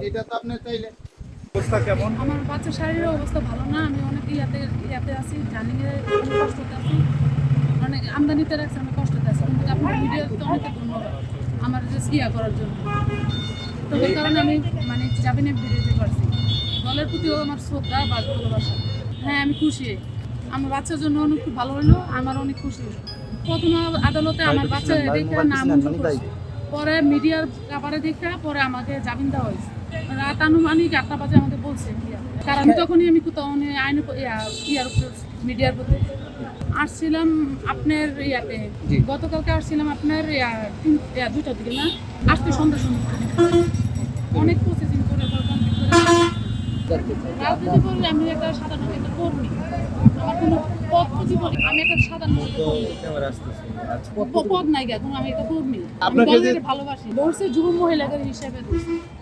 এটা তো আপনি চাইলে অবস্থা কেমন? আমার বাচ্চার শারীরিক অবস্থা ভালো না। আমি অনেক ইয়াতে আছি, জার্নিংয়ে অনেক কষ্টতে আছি, অনেক আমদানিতে রাখছি, অনেক কষ্টতে আছি। কিন্তু আপনার মিডিয়াতে অনেকে ধন্যবাদ আমার যে ইয়া করার জন্য। তো এই কারণে আমি মানে জামিনে বেরোতে পারছি। দলের প্রতিও আমার শ্রদ্ধা বা ভালোবাসা। হ্যাঁ, আমি খুশি। আমার বাচ্চার জন্য অনেক খুব ভালো হলো, আমার অনেক খুশি হলো। প্রথম আদালতে আমার বাচ্চা দেখে না মঞ্জুর করছে, পরে মিডিয়ার ব্যাপারে দেখে পরে আমাকে জামিন দেওয়া হয়েছে। রাত আনুমানিক 8টা বাজে আমাকে বলছে, কারণ তখনই আমি কোথাও আইন ইয়ার উপর মিডিয়ার প্রতি আসছিলাম আপনার ইয়াতে। গতকালকে আসছিলাম আপনার 2টার দিকে না, আজকে সন্ধ্যা অনেক প্রসেসিং করে রাজনীতি করলে আমি একটা সাধারণ একটা কর্মী, আমার কোনো পদ জীবনে আমি একটা সাধারণ পদ নাই, এখন আমি একটা কর্মী, আমি দলকে ভালোবাসি। বলছে যুব মহিলাদের হিসেবে